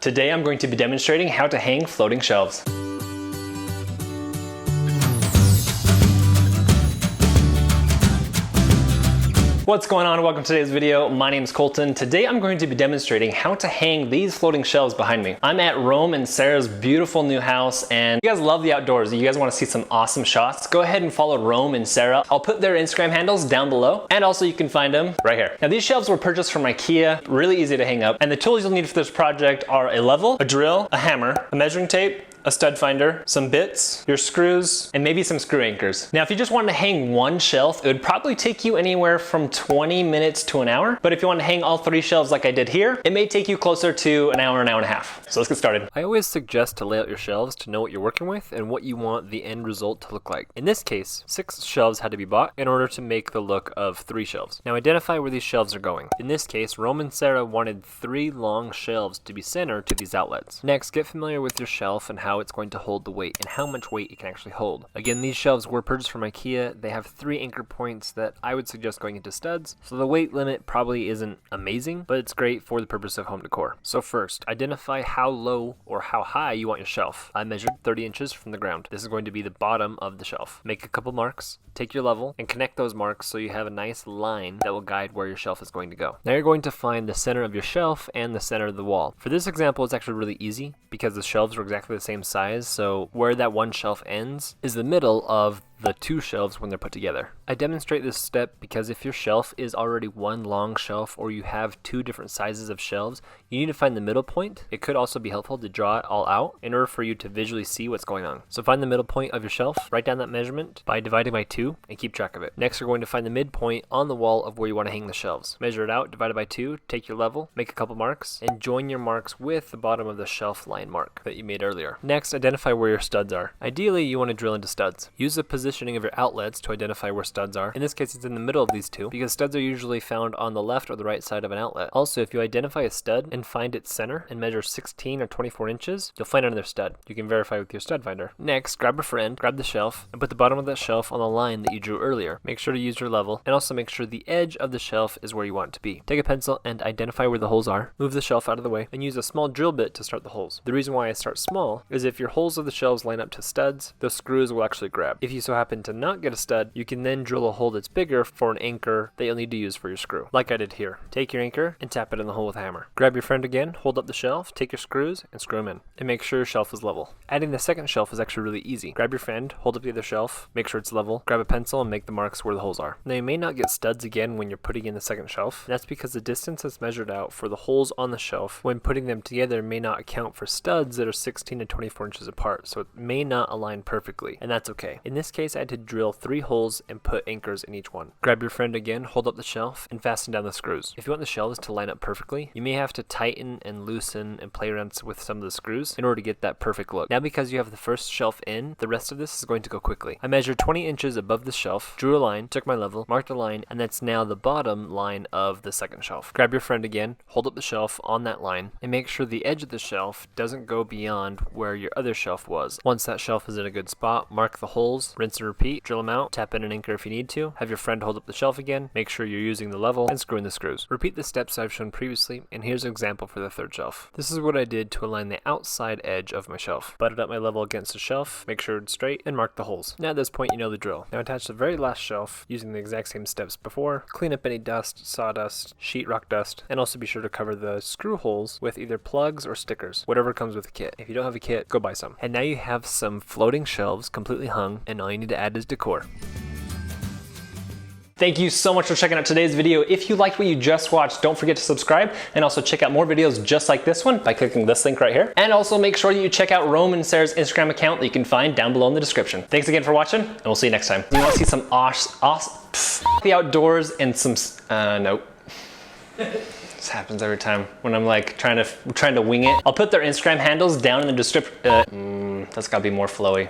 Today I'm going to be demonstrating how to hang floating shelves. What's going on? Welcome to today's video. My name is Colton. Today I'm going to be demonstrating how to hang these floating shelves behind me. I'm at Rome and Sarah's beautiful new house, and you guys love the outdoors. You guys want to see some awesome shots? Go ahead and follow Rome and Sarah. I'll put their Instagram handles down below, and also you can find them right here. Now these shelves were purchased from IKEA, really easy to hang up, and the tools you'll need for this project are a level, a drill, a hammer, a measuring tape, a stud finder, some bits, your screws, and maybe some screw anchors. Now, if you just wanted to hang one shelf, it would probably take you anywhere from 20 minutes to an hour. But if you want to hang all 3 shelves like I did here, it may take you closer to an hour and a half. So let's get started. I always suggest to lay out your shelves to know what you're working with and what you want the end result to look like. In this case, 6 shelves had to be bought in order to make the look of 3 shelves. Now identify where these shelves are going. In this case, Rome and Sarah wanted 3 long shelves to be centered to these outlets. Next, get familiar with your shelf and how it's going to hold the weight and how much weight it can actually hold. Again, these shelves were purchased from IKEA. They have 3 anchor points that I would suggest going into studs, so the weight limit probably isn't amazing, but it's great for the purpose of home decor. So first, identify how low or how high you want your shelf. I measured 30 inches from the ground. This is going to be the bottom of the shelf. Make a couple marks, take your level, and connect those marks so you have a nice line that will guide where your shelf is going to go. Now you're going to find the center of your shelf and the center of the wall. For this example, it's actually really easy because the shelves are exactly the same size, so where that one shelf ends is the middle of the 2 shelves when they're put together. I demonstrate this step because if your shelf is already one long shelf or you have 2 different sizes of shelves, you need to find the middle point. It could also be helpful to draw it all out in order for you to visually see what's going on. So find the middle point of your shelf, write down that measurement by dividing by 2 and keep track of it. Next, you're going to find the midpoint on the wall of where you want to hang the shelves. Measure it out, divide it by 2, take your level, make a couple marks, and join your marks with the bottom of the shelf line mark that you made earlier. Next, identify where your studs are. Ideally, you want to drill into studs. Use the positioning of your outlets to identify where studs are. In this case, it's in the middle of these 2 because studs are usually found on the left or the right side of an outlet. Also, if you identify a stud and find its center and measure 16 or 24 inches, you'll find another stud. You can verify with your stud finder. Next, grab a friend, grab the shelf, and put the bottom of that shelf on the line that you drew earlier. Make sure to use your level, and also make sure the edge of the shelf is where you want it to be. Take a pencil and identify where the holes are. Move the shelf out of the way, and use a small drill bit to start the holes. The reason why I start small is if your holes of the shelves line up to studs, those screws will actually grab. If you so happen to not get a stud, you can then drill a hole that's bigger for an anchor that you'll need to use for your screw, like I did here. Take your anchor and tap it in the hole with a hammer. Grab your friend again, hold up the shelf, take your screws, and screw them in. And make sure your shelf is level. Adding the second shelf is actually really easy. Grab your friend, hold up the other shelf, make sure it's level, grab a pencil and make the marks where the holes are. Now you may not get studs again when you're putting in the second shelf. That's because the distance that's measured out for the holes on the shelf when putting them together may not account for studs that are 16 to 24 inches apart, so it may not align perfectly, and that's okay. In this case, I had to drill 3 holes and put anchors in each one. Grab your friend again, hold up the shelf, and fasten down the screws. If you want the shelves to line up perfectly, you may have to tighten and loosen and play around with some of the screws in order to get that perfect look. Now because you have the first shelf in, the rest of this is going to go quickly. I measured 20 inches above the shelf, drew a line, took my level, marked a line, and that's now the bottom line of the second shelf. Grab your friend again, hold up the shelf on that line, and make sure the edge of the shelf doesn't go beyond where your other shelf was. Once that shelf is in a good spot, mark the holes, rinse and repeat, drill them out, tap in an anchor if you need to, have your friend hold up the shelf again, make sure you're using the level, and screw in the screws. Repeat the steps I've shown previously, and here's an example for the third shelf. This is what I did to align the outside edge of my shelf. Butted up my level against the shelf, make sure it's straight, and mark the holes. Now at this point you know the drill. Now attach the very last shelf using the exact same steps before. Clean up any dust, sawdust, sheetrock dust, and also be sure to cover the screw holes with either plugs or stickers, whatever comes with the kit. If you don't have a kit, go buy some. And now you have some floating shelves completely hung, and all you need to add is decor. Thank you so much for checking out today's video. If you liked what you just watched, don't forget to subscribe and also check out more videos just like this one by clicking this link right here. And also make sure that you check out Rome and Sarah's Instagram account that you can find down below in the description. Thanks again for watching, and we'll see you next time. You want to see some the outdoors and some, nope. This happens every time when I'm like trying to wing it. I'll put their Instagram handles down in the description. That's gotta be more flowy.